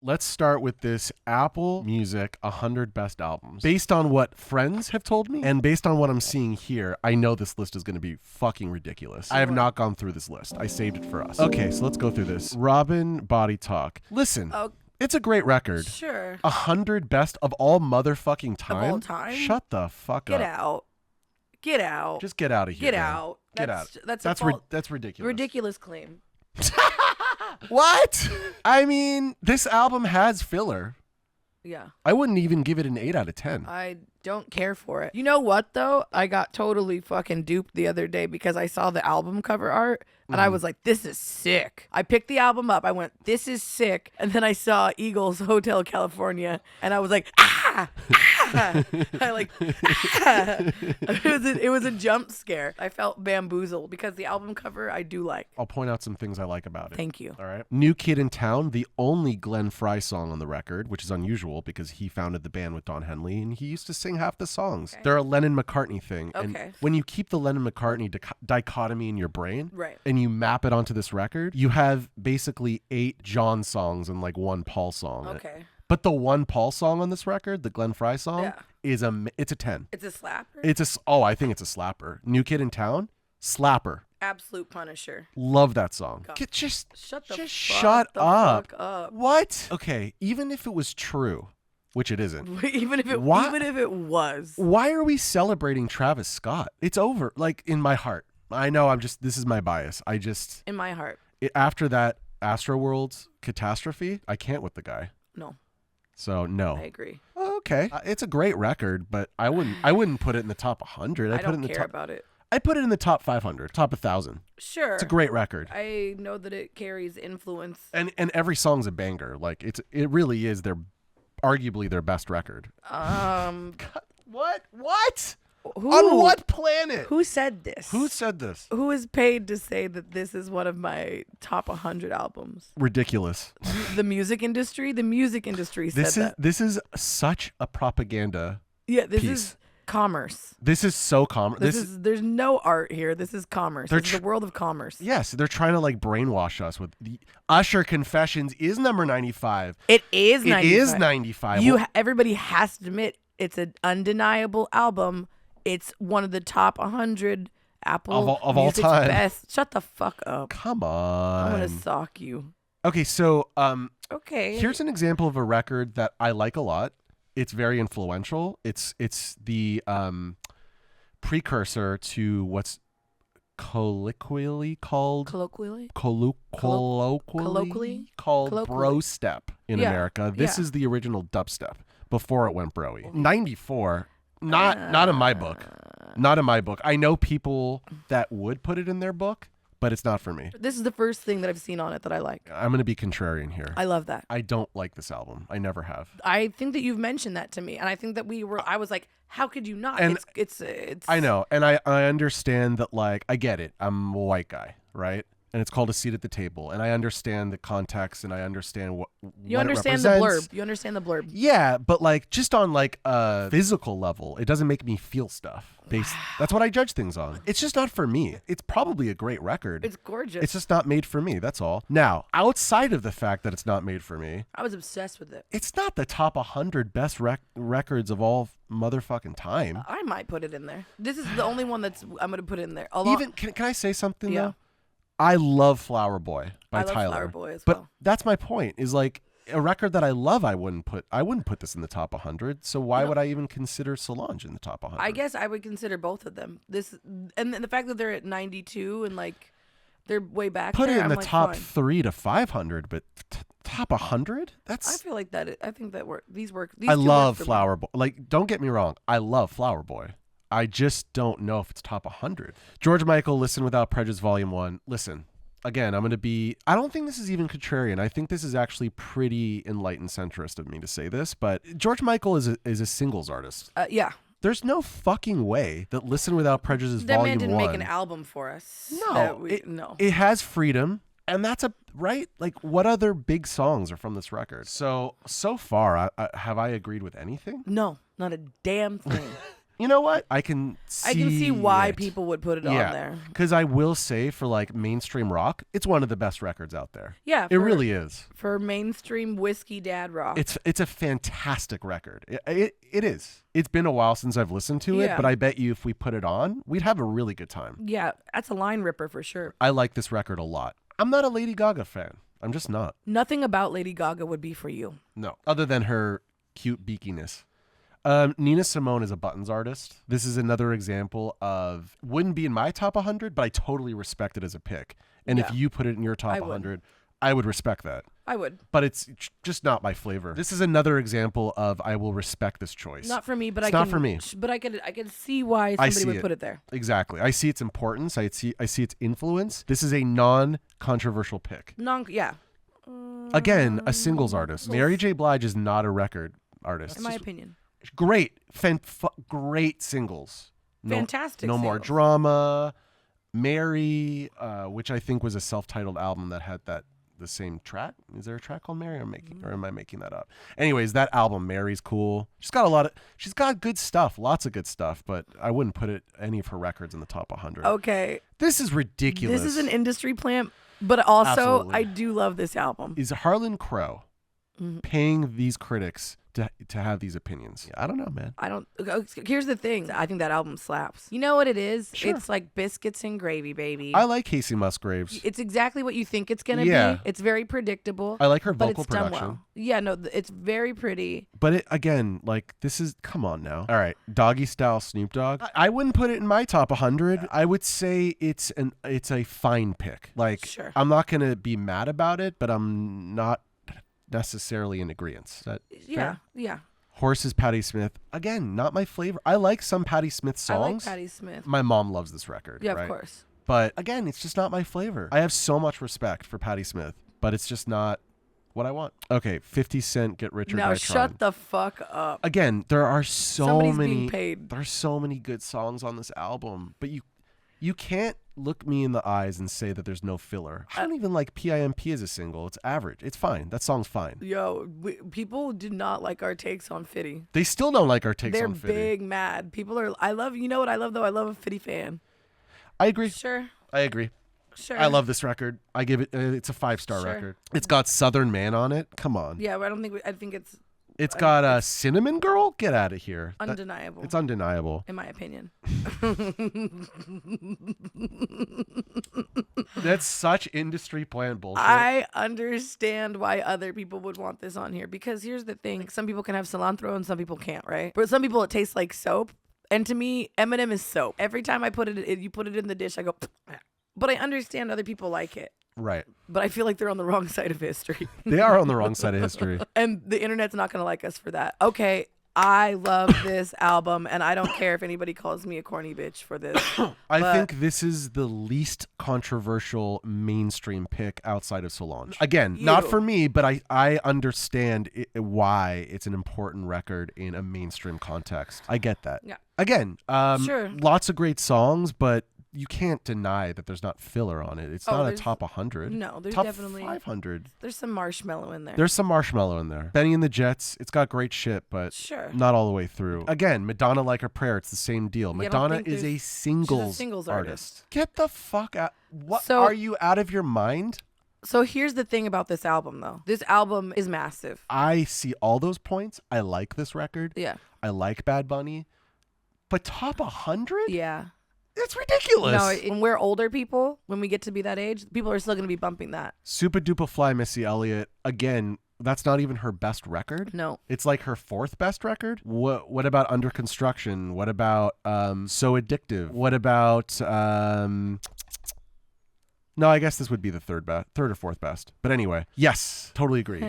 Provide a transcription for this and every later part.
Let's start with this Apple Music 100 Best Albums. Based on what friends have told me and based on what I'm seeing here, I know this list is going to be fucking ridiculous. I have not gone through this list. I saved it for us. Okay, so let's go through this. Robin Body Talk. Listen. It's a great record. Sure. 100 best of all motherfucking time. Of all time? Shut the fuck Get up. out. Get out. Just get out of here. Get man. out. Get out. That's ridiculous. Ridiculous claim. What? I mean, this album has filler. Yeah. I wouldn't even give it an 8 out of 10. I don't care for it. You know what, though? I got totally fucking duped the other day because I saw the album cover art and I was like, this is sick. I picked the album up. I went, this is sick. And then I saw Eagles Hotel California and I was like, ah! Ah! I like, ah! It was a jump scare. I felt bamboozled because the album cover I do like. I'll point out some things I like about it. Thank you. All right. New Kid in Town, the only Glenn Frey song on the record, which is unusual because he founded the band with Don Henley and he used to sing half the songs. Okay. They're a Lennon-McCartney thing. Okay. And when you keep the Lennon-McCartney dichotomy in your brain, right, and you map it onto this record, you have basically 8 John songs and like 1 Paul song. Okay. But the 1 Paul song on this record, the Glenn Frey song, it's a 10. It's a slapper? I think it's a slapper. New Kid in Town, slapper. Absolute Punisher. Love that song. Just shut up. What? Okay, even if it was true, which it isn't. even if it was. Why are we celebrating Travis Scott? It's over. Like, in my heart. I know this is my bias. In my heart. After that Astroworld's catastrophe, I can't with the guy. No. So no. I agree. Okay. It's a great record, but I wouldn't put it in the top 100. I don't care about it. I put it in the top 500, top 1,000. Sure. It's a great record. I know that it carries influence. And every song's a banger. Like it really is arguably their best record. What? On what planet? Who said this? Who said this? Who is paid to say that this is one of my top 100 albums? Ridiculous. The music industry? The music industry said that. This is such a propaganda this piece. Is commerce. This is so commerce. There's no art here. This is commerce. It's the world of commerce. Yes, they're trying to like brainwash us with the Usher Confessions is number 95. It is 95. It is 95. Everybody has to admit it's an undeniable album. It's one of the top 100 Apple of all time. Best. Shut the fuck up. Come on. I'm gonna sock you. Okay, so okay. Here's an example of a record that I like a lot. It's very influential. It's the precursor to what's colloquially called bro step in America. This is the original dubstep before it went broy. 94. Not in my book. Not in my book. I know people that would put it in their book, but it's not for me. This is the first thing that I've seen on it that I like. I'm going to be contrarian here. I love that. I don't like this album. I never have. I think that you've mentioned that to me, and I think that I was like, how could you not? And it's I know, and I understand that, like, I get it. I'm a white guy, right? And it's called A Seat at the Table, and I understand the context, and I understand what you understand the blurb. You understand the blurb. Yeah, but like just on like a physical level, it doesn't make me feel stuff. That's what I judge things on. It's just not for me. It's probably a great record. It's gorgeous. It's just not made for me. That's all. Now, outside of the fact that it's not made for me, I was obsessed with it. It's not the top 100 best records of all motherfucking time. I might put it in there. This is the only one I'm gonna put it in there. Even can I say something though? I love Flower Boy by Tyler. I love Flower Boy as well. But that's my point. Is like a record that I love. I wouldn't put this in the top 100. So why would I even consider Solange in the top 100? I guess I would consider both of them. And the fact that they're at 92 and like they're way back. Put there, it in the like, top fine. 3 to 500, but top 100. That's. I feel like that. I think that these work. I love Flower Boy. Like, don't get me wrong. I love Flower Boy. I just don't know if it's top 100. George Michael, Listen Without Prejudice, Volume 1. Listen. Again, I don't think this is even contrarian. I think this is actually pretty enlightened centrist of me to say this, but George Michael is a singles artist. Yeah. There's no fucking way that Listen Without Prejudice Volume 1. That man didn't make an album for us. No. It has freedom, and that's right? Like, what other big songs are from this record? So far, have I agreed with anything? No, not a damn thing. You know what? I can see why it. people would put it on there. Because I will say for like mainstream rock, it's one of the best records out there. Yeah. It really is. For mainstream whiskey dad rock. It's a fantastic record. It is. It's been a while since I've listened to it, but I bet you if we put it on, we'd have a really good time. Yeah, that's a line ripper for sure. I like this record a lot. I'm not a Lady Gaga fan. I'm just not. Nothing about Lady Gaga would be for you. No. Other than her cute beakiness. Nina Simone is a Buttons artist. This is another example of, wouldn't be in my top 100, but I totally respect it as a pick. And if you put it in your top 100, I would respect that. I would. But it's just not my flavor. This is another example of I will respect this choice. Not for me, but it's not for me. But I could see why somebody would put it there. Exactly. I see its importance. I see its influence. This is a non-controversial pick. Again, a singles artist. Mary J. Blige is not a record artist. In my opinion. Great. Great singles. Fantastic No singles. More Drama. Mary, which I think was a self-titled album that had the same track. Is there a track called Mary? Or am I making that up? Anyways, that album, Mary's cool. She's got good stuff, lots of good stuff, but I wouldn't put any of her records in the top 100. Okay. This is ridiculous. This is an industry plant, but also Absolutely. I do love this album. Is Harlan Crow paying these critics to have these opinions? I don't know, man. Here's the thing. I think that album slaps. You know what it is? Sure. It's like biscuits and gravy, baby. I like Casey Musgraves. It's exactly what you think it's going to be. It's very predictable. I like her but vocal it's done production. well. Yeah, no, it's very pretty. But this is, come on now. All right, Doggy Style Snoop Dogg. I wouldn't put it in my top 100. I would say it's a fine pick. Like, sure. I'm not going to be mad about it, but I'm not necessarily in agreement. Is that fair? Yeah. Horses, Patti Smith. Again, not my flavor. I like some Patti Smith songs. I like Patti Smith. My mom loves this record. Yeah, right? of course. But again, it's just not my flavor. I have so much respect for Patti Smith, but it's just not what I want. Okay, 50 Cent, Get Rich or Die Now Trying. shut the fuck up. Again, there are Somebody's being paid. There are so many good songs on this album, but you can't look me in the eyes and say that there's no filler. I don't even like PIMP as a single. It's average. It's fine. That song's fine. Yo, people did not like our takes on Fitty. They still don't like our takes on Fitty. They're big mad. People are. You know what I love though? I love a Fitty fan. I agree. Sure. I agree. Sure. I love this record. I give it. It's a 5-star record. It's got Southern Man on it. Come on. Yeah, but I think it's. It's got Cinnamon Girl. Get out of here. Undeniable. It's undeniable. In my opinion. That's industry industry plant bullshit. I understand why other people would want this on here because here's the thing. Some people can have cilantro and some people can't, right? For some people it tastes like soap. And to me, M&M is soap. Every time I put it, you put it in the dish, I go, but I understand other people like it. Right. But I feel like they're on the wrong side of history. They are on the wrong side of history. And the internet's not going to like us for that. Okay, I love this album, and I don't care if anybody calls me a corny bitch for this. I think this is the least controversial mainstream pick outside of Solange. Again, not for me, but I understand why it's an important record in a mainstream context. I get that. Yeah. Again, sure. Lots of great songs, but you can't deny that there's not filler on it. It's not a top 100. No, there's top definitely 500. There's some marshmallow in there. There's some marshmallow in there. Benny and the Jets, it's got great shit, but not all the way through. Again, Madonna Like a Prayer, it's the same deal. Madonna is a singles artist. Get the fuck out. What? Are you out of your mind? So here's the thing about this album, though. This album is massive. I see all those points. I like this record. Yeah. I like Bad Bunny. But top 100? Yeah. It's ridiculous. No, when we're older people, when we get to be that age, people are still going to be bumping that. Super Duper Fly Missy Elliott. Again, that's not even her best record. No. It's like her 4th best record. What about Under Construction? What about So Addictive? What about no, I guess this would be the third or 4th best. But anyway, yes, totally agree.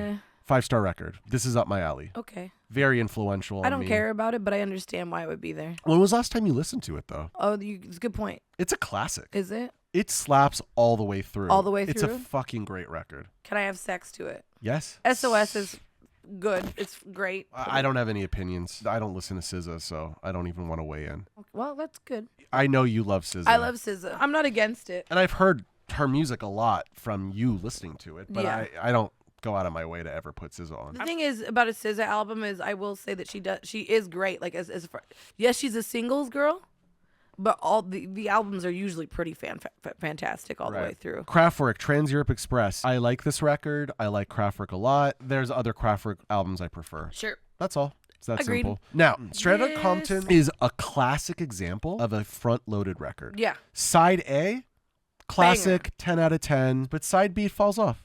5-star record. This is up my alley. Okay. Very influential. I don't care about it, but I understand why it would be there. When was the last time you listened to it, though? Oh, it's a good point. It's a classic. Is it? It slaps all the way through. All the way through? It's a fucking great record. Can I have sex to it? Yes. SOS is good. It's great. I don't have any opinions. I don't listen to SZA, so I don't even want to weigh in. Well, that's good. I know you love SZA. I love SZA. I'm not against it. And I've heard her music a lot from you listening to it, but I don't go out of my way to ever put SZA on. The thing is about a SZA album is I will say that she is great. Like as far, yes, she's a singles girl, but all the albums are usually pretty fantastic all the way through. Kraftwerk, Trans Europe Express. I like this record. I like Kraftwerk a lot. There's other Kraftwerk albums I prefer. Sure. That's all. It's that Agreed. simple. Now, Straight Outta Yes. Compton is a classic example of a front-loaded record. Yeah. Side A, classic, 10 out of 10, but side B falls off.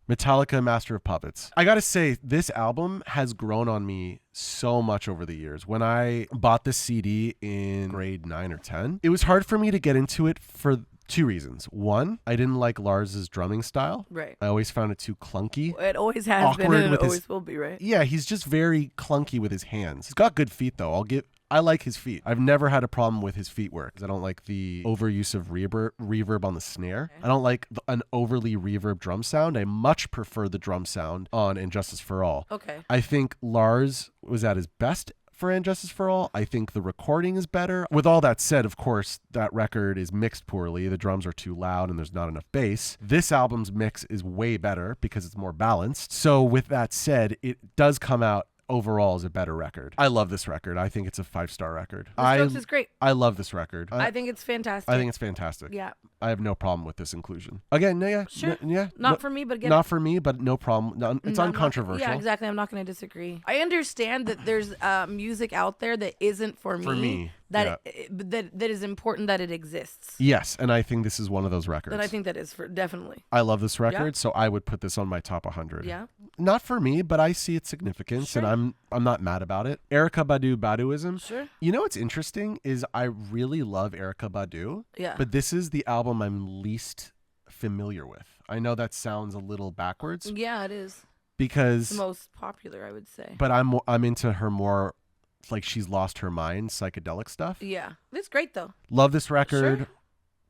Metallica, Master of Puppets. I gotta say, this album has grown on me so much over the years. When I bought this CD in grade 9 or 10, it was hard for me to get into it for two reasons. One, I didn't like Lars's drumming style. Right. I always found it too clunky. It always has been, Awkward and it with his- always will be, right? Yeah, he's just very clunky with his hands. He's got good feet, though. I like his feet. I've never had a problem with his feet work. I don't like the overuse of reverb on the snare. Okay. I don't like an overly reverb drum sound. I much prefer the drum sound on Injustice for All. Okay. I think Lars was at his best for Injustice for All. I think the recording is better. With all that said, of course, that record is mixed poorly. The drums are too loud and there's not enough bass. This album's mix is way better because it's more balanced. So with that said, it does come out overall is a better record. I love this record. I think it's a 5-star record. The Strokes is great. I love this record. I think it's fantastic. I think it's fantastic. Yeah. I have no problem with this inclusion. Again, no, yeah. Sure. Yeah. Not for me, but again. Not for me, but no problem. No, it's I'm not- uncontroversial. Yeah, exactly. I'm not going to disagree. I understand that there's music out there that isn't for me. For me, That that is important that it exists. Yes, and I think this is one of those records. That I think that is for definitely. I love this record, so I would put this on my top 100. Yeah. Not for me, but I see its significance, Sure. and I'm not mad about it. Erica Badu, Baduism. Sure. You know what's interesting is I really love Erica Badu, Yeah. but this is the album I'm least familiar with. I know that sounds a little backwards Yeah, it is. because, The most popular, I would say. but I'm into her more like she's lost her mind psychedelic stuff. Yeah. It's great though. Love this record. Sure.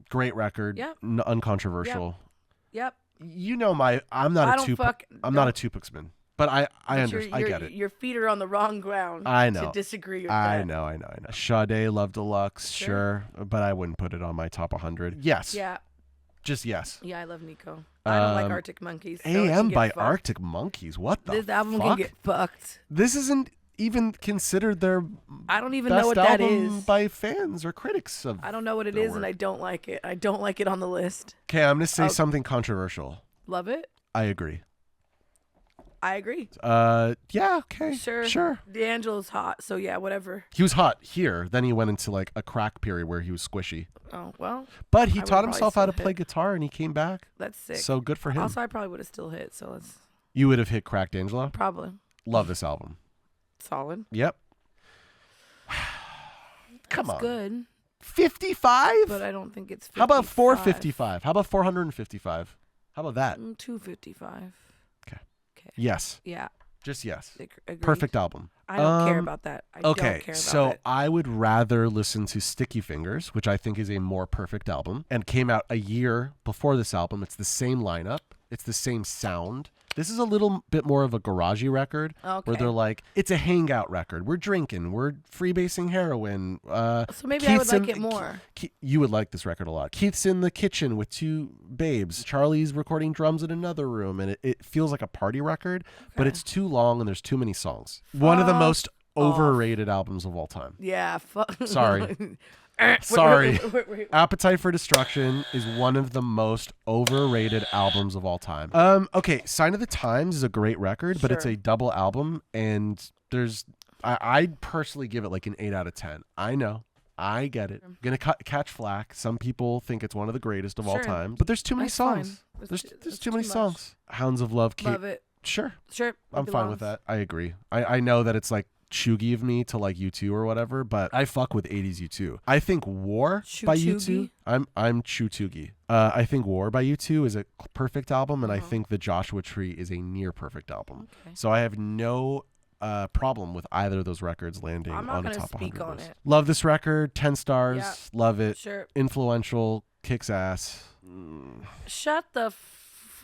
Great record. Yep. Uncontroversial. Yep. You know I'm not a Tupac-man. But I understand. I get it. Your feet are on the wrong ground. I know. To disagree with I that. know. Sade, Love Deluxe, Sure. sure, but I wouldn't put it on my top 100. Yes. Yeah. Just yes. Yeah, I love Nico. I don't like Arctic Monkeys. So it AM can get by fucked. Arctic Monkeys. What the This album fuck? can get fucked. This isn't even considered their I don't even best know what that album is. by fans or critics of. I don't know what it their is, and work. I don't like it. I don't like it on the list. Okay, I'm gonna say Oh. something controversial. Love it. I agree. I agree. Yeah, okay. Sure. Sure. D'Angelo's hot, so yeah, whatever. He was hot here. Then he went into like a crack period where he was squishy. Oh, well, But he I would taught probably himself how to still play hit. guitar and he came back. that's sick. So good for him. Also, I probably would have still hit, so let's You would have hit Cracked Angelo. probably Love this album. solid. Yep. Come It's on. good, 55? but I don't think it's 55. How about 455? How about 455? How about that? 255. Okay. Okay. Yes. Yeah. Just yes. Agreed. Perfect album. I don't care Um, about that. I Okay, don't care about so it. I would rather listen to Sticky Fingers, which I think is a more perfect album, and came out a year before this album. It's the same lineup. It's the same sound. This is a little bit more of a garagey record where Okay. they're like, it's a hangout record. We're drinking. We're freebasing heroin. So maybe I would Keith's like in- it more. You would like this record a lot. Keith's in the kitchen with two babes. Charlie's recording drums in another room, and it feels like a party record, but Okay. it's too long and there's too many songs. One of the Fuck most off. overrated albums of all time. Yeah. Sorry. Wait, Sorry. wait. Appetite for Destruction is one of the most overrated albums of all time. Okay, Sign of the Times is a great record, but it's Sure. a double album, and I'd personally give it like an 8 out of 10. I know. I get it. Gonna catch flack. Some people think it's one of the greatest of all Sure. time, but there's too many That's fine. songs. That's There's too too many much. songs. Hounds of Love. Love it. Sure. Sure. it I'm fine with belongs. that. I agree. I know that it's like chuggy of me to like U2 or whatever, but I fuck with 80s U2. I think War by U2. I'm Chutugi. I think War by U2 is a perfect album, and I think The Joshua Tree is a near perfect album. Okay. So I have no problem with either of those records landing I'm not on a gonna top speak 100 on list. it. Love this record. 10 stars. Yeah. Love it. Sure. Influential. Kicks ass. Shut the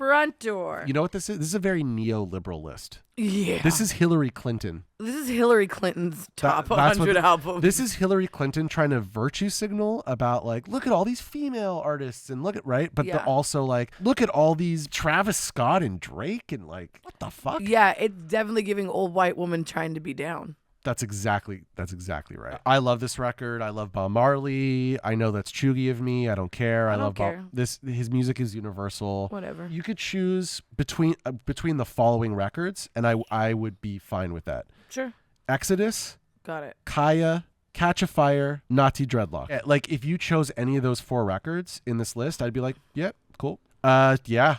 front door. You know what this is? This is a very neoliberal list. Yeah. This is Hillary Clinton. This is Hillary Clinton's top That's 100 album. This is Hillary Clinton trying to virtue signal about like, look at all these female artists and look at, right? But they're also like, look at all these Travis Scott and Drake and like, what the fuck? Yeah, it's definitely giving old white woman trying to be down. That's exactly right. I love this record. I love Bob Marley. I know that's chuggy of me. I don't care. I love care. this. His music is universal. Whatever. You could choose between the following records, and I would be fine with that. Sure. Exodus. Got it. Kaya. Catch a Fire. Nazi Dreadlock. Yeah, like if you chose any of those 4 records in this list, I'd be like, yeah, cool. Yeah.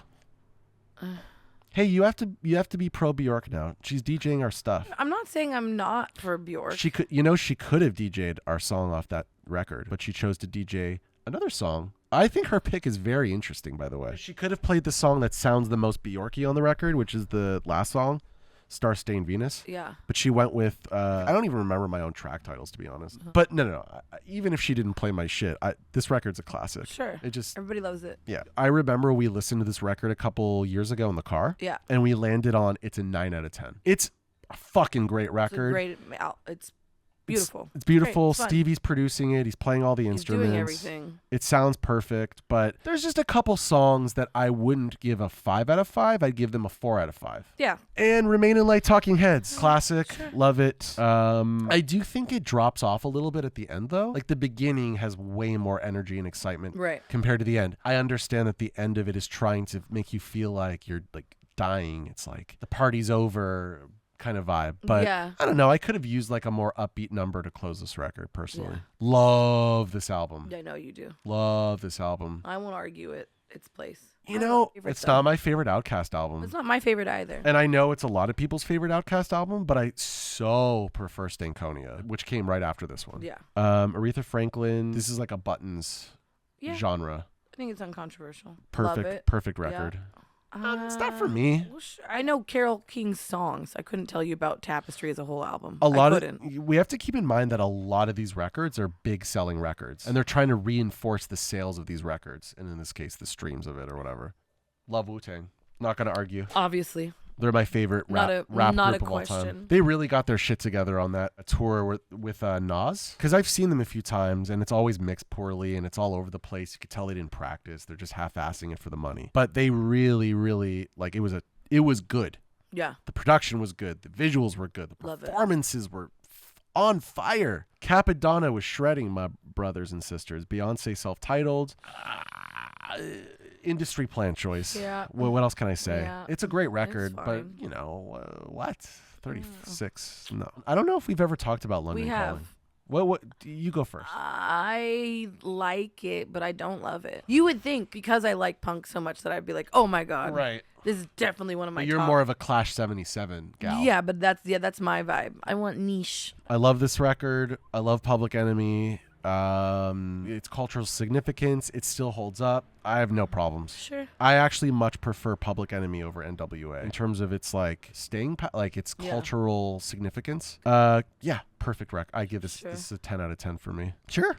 Hey, you have to be pro Bjork now. She's DJing our stuff. I'm not saying I'm not for Bjork. She could have DJ'd our song off that record, but she chose to DJ another song. I think her pick is very interesting, by the way. She could have played the song that sounds the most Bjorky on the record, which is the last song, Star Stained Venus. Yeah. But she went with, I don't even remember my own track titles, to be honest. But no. Even if she didn't play my shit, this record's a classic. Sure. It just, everybody loves it. yeah. I remember we listened to this record a couple years ago in the car. Yeah. And we landed on, it's a 9 out of 10. It's a fucking great record. It's beautiful. It's beautiful. It's fun. Stevie's producing it. He's playing all the He's instruments. doing everything. It sounds perfect, but there's just a couple songs that I wouldn't give a 5 out of 5. I'd give them a 4 out of 5. Yeah. And Remain in Light, Talking Heads. Classic. Sure. Love it. I do think it drops off a little bit at the end, though. Like the beginning has way more energy and excitement compared to the end. I understand that the end of it is trying to make you feel like you're like dying. It's like the party's over kind of vibe, but I don't know, I could have used like a more upbeat number to close this record personally. Love this album. I know you do. Love this album. I won't argue its place. You know, it's not my favorite Outkast album. It's not my favorite either. And I know it's a lot of people's favorite Outkast album, but I so prefer Stankonia, which came right after this one. Yeah. Aretha Franklin, this is like a Buttons genre. I think it's uncontroversial. Perfect, Love it. perfect record. It's not for me. Well, I know Carole King's songs. I couldn't tell you about Tapestry as a whole album. We have to keep in mind that a lot of these records are big selling records, and they're trying to reinforce the sales of these records, and in this case, the streams of it or whatever. Love Wu-Tang. Not gonna argue. Obviously. They're my favorite rap group of all time. They really got their shit together on that tour with Nas. Because I've seen them a few times, and it's always mixed poorly, and it's all over the place. You could tell they didn't practice. They're just half-assing it for the money. But they really, really, like, it was good. Yeah. The production was good. The visuals were good. The performances were on fire. Capadonna was shredding, my brothers and sisters. Beyonce self-titled. Industry plan choice. Yeah. What else can I say? Yeah. It's a great record, but you know, what? 36? No. I don't know if we've ever talked about London Calling. What you go first. I like it, but I don't love it. You would think because I like punk so much that I'd be like, "Oh my god." Right. This is definitely one of my You're top. More of a Clash 77 gal. Yeah, but that's my vibe. I want niche. I love this record. I love Public Enemy. Its cultural significance, it still holds up. I have no problems. Sure. I actually much prefer Public Enemy over NWA in terms of its like its cultural significance. Yeah, perfect record. I give this is a 10 out of 10 for me. Sure.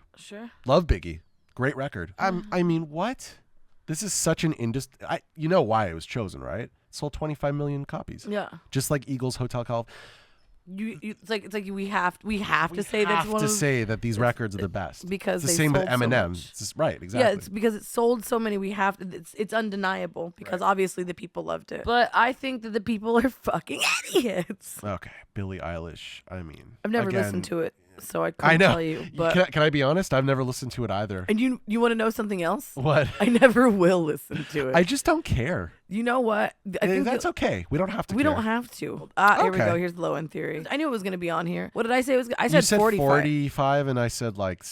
Love Biggie. Great record. I mean, what? This is such an industry. You know why it was chosen, right? It sold 25 million copies. Yeah. Just like Eagles Hotel California. It's like we have to say that's one of say that these records are the best because it's the they same with sold Eminem. So much. Right, exactly. Yeah, it's because it sold so many. It's undeniable because obviously the people loved it. But I think that the people are fucking idiots. Okay, Billie Eilish. I mean, I've never listened to it, so I couldn't tell you. But can I be honest? I've never listened to it either. And you want to know something else? What? I never will listen to it. I just don't care. You know what? I think that's okay. We don't have to. We don't have to. Here we go. Here's the low end theory. I knew it was going to be on here. What did I say? I said 45. 45, and I said like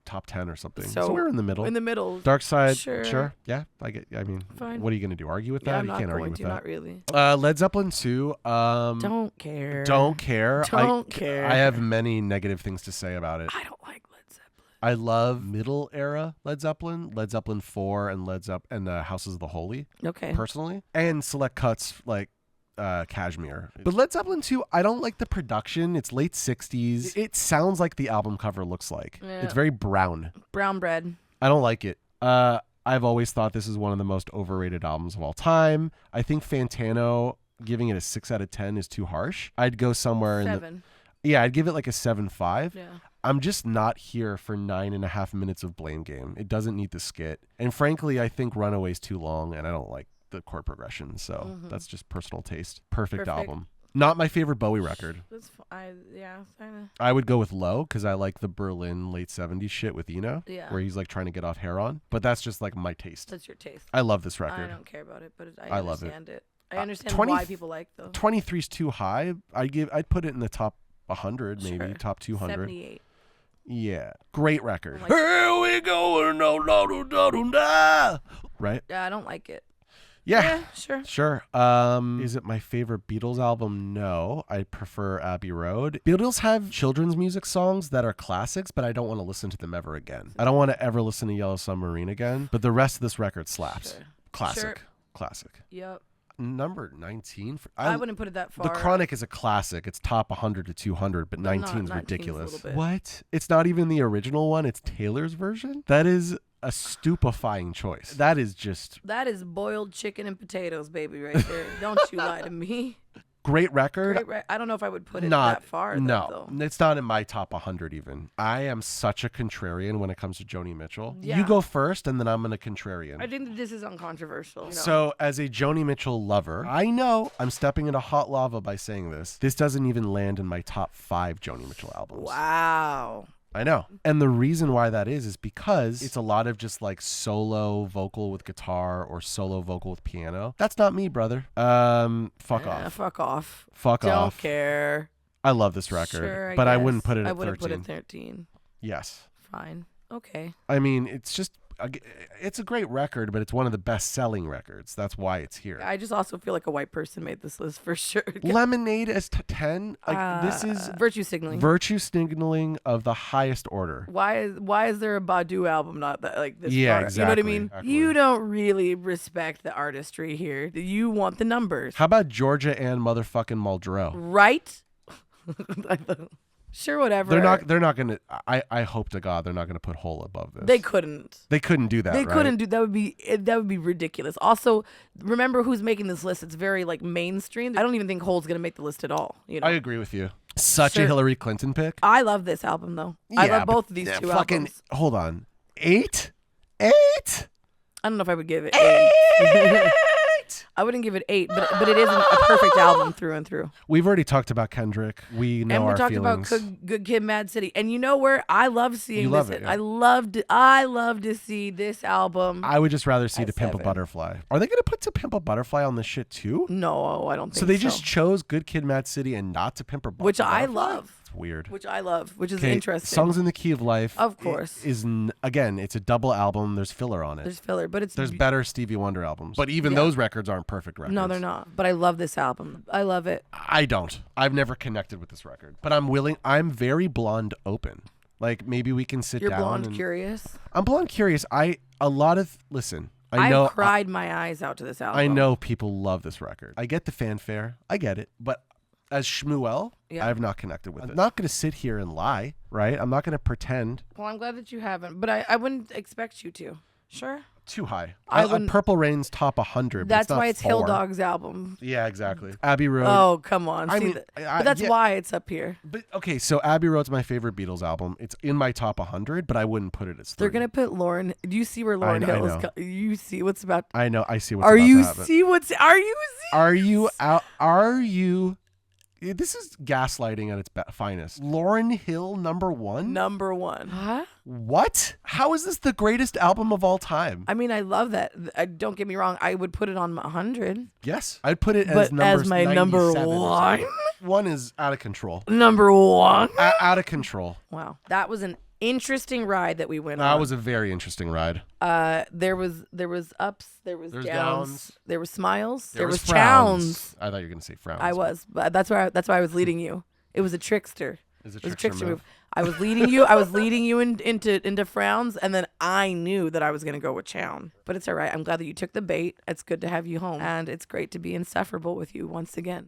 top 10 or something. So we're in the middle. In the middle. Dark Side. Sure. Yeah, I get. I mean, fine. What are you going to do? Argue with that? I'm you not can't argue going with to. that. Not really. Led Zeppelin 2. Don't care. Don't care. Don't care. I have many negative things to say about it. I don't like Led Zeppelin. I love middle era Led Zeppelin 4, and Houses of the Holy. Okay. Personally, and select cuts like Kashmir. But Led Zeppelin 2, I don't like the production. It's late 60s. It sounds like the album cover looks like. Yeah. It's very brown. Brown bread. I don't like it. I I've always thought this is one of the most overrated albums of all time. I think Fantano giving it a 6 out of 10 is too harsh. I'd go somewhere 7. I'd give it like a 7.5. Yeah. I'm just not here for 9.5 minutes of Blame Game. It doesn't need the skit. And frankly, I think Runaway's too long and I don't like the chord progression. So that's just personal taste. Perfect album. Not my favorite Bowie record. That's kinda. I would go with Low because I like the Berlin late 70s shit with Eno, where he's like trying to get off heron. But that's just like my taste. That's your taste. I love this record. I don't care about it, but I love understand it. I understand why people like though. 23's too high. I'd put it in the top 100, maybe top 200. 78. Yeah, great record. Here we go, right? Yeah, I don't like it. Yeah, sure. Is it my favorite Beatles album? No, I prefer Abbey Road. Beatles have children's music songs that are classics, but I don't want to listen to them ever again. I don't want to ever listen to Yellow Submarine again, but the rest of this record slaps. Classic. Yep. Number 19. I wouldn't put it that far. The Chronic is a classic. It's top 100 to 200, but 19 is ridiculous. A What? It's not even the original one. It's Taylor's version? That is a stupefying choice. That is boiled chicken and potatoes, baby, right there. Don't you lie to me. Great record. I don't know if I would put it that far. No, it's not in my top 100 even. I am such a contrarian when it comes to Joni Mitchell. Yeah. You go first, and then I'm going to contrarian. I think that this is uncontroversial. You know? So, as a Joni Mitchell lover, I know I'm stepping into hot lava by saying this. This doesn't even land in my top 5 Joni Mitchell albums. Wow. I know. And the reason why that is because it's a lot of just like solo vocal with guitar or solo vocal with piano. That's not me, brother. Fuck off. Fuck off. Fuck Don't off. Don't care. I love this record, sure, but I wouldn't put it at 13. I wouldn't put it 13. Yes. Fine. Okay. I mean, it's a great record, but it's one of the best-selling records. That's why it's here. I just also feel like a white person made this list for sure. Lemonade as 10. Like this is virtue signaling. Virtue signaling of the highest order. Why is there a Badu album not that like this? Yeah, far? exactly. You know what I mean? Exactly. You don't really respect the artistry here. You want the numbers. How about Georgia and motherfucking Muldrow? Right? Sure, whatever. They're not gonna. I hope to God they're not gonna put Hole above this. They couldn't. They couldn't do that. They right? couldn't do that. Would be ridiculous. Also, remember who's making this list? It's very like mainstream. I don't even think Hole's gonna make the list at all. You know? I agree with you. Such a Hillary Clinton pick. I love this album though. I love both of these two albums. Hold on, 8. I don't know if I would give it 8. I wouldn't give it 8, but it isn't a perfect album through and through. We've already talked about Kendrick. We know our feelings. And we talked about Good Kid, Mad City. And you know where I love seeing you this. Love it, yeah. I love to see this album. I would just rather see To Pimp a 7. Butterfly. Are they gonna put To Pimp a Butterfly on this shit too? No, I don't think so. So they just chose Good Kid, Mad City and not To Pimp a Butterfly, which I love. It's weird. Which is interesting. Songs in the Key of Life. Of course. Again, it's a double album. There's filler on it. There's filler, but there's better Stevie Wonder albums. But even those records aren't perfect records. No, they're not. But I love this album. I love it. I don't. I've never connected with this record. But I'm very blonde open. Like maybe we can sit down. You're blonde curious? I'm blonde curious. I cried my eyes out to this album. I know people love this record. I get the fanfare. I get it. But as Shmuel, I have not connected with it. I'm not going to sit here and lie, right? I'm not going to pretend. Well, I'm glad that you haven't, but I wouldn't expect you to. Sure. Too high. Purple Rain's top 100. That's but why it's 4. Hill Dog's album. Yeah, exactly. Abbey Road. Oh, come on. But that's why it's up here. But okay, so Abbey Road's my favorite Beatles album. It's in my top 100, but I wouldn't put it as 3. They're gonna put Lauren. Do you see where Lauren Hill is? You see what's about? I know. I see what's about to happen. Are you out? Are you? This is gaslighting at its finest. Lauryn Hill, number 1? Number 1. Huh? What? How is this the greatest album of all time? I mean, I love that. Don't get me wrong. I would put it on 100. Yes. I'd put it as my number 1. 1 is out of control. Number 1? Out of control. Wow. That was an interesting ride that we went on. That was a very interesting ride. There was ups, there was downs, there was smiles, there was frowns. chowns. I thought you were gonna say frowns. I was, but that's why I was leading you. It was a trickster. It was a trickster move. I was leading you. I was leading you into frowns, and then I knew that I was gonna go with chown. But it's all right. I'm glad that you took the bait. It's good to have you home, and it's great to be insufferable with you once again.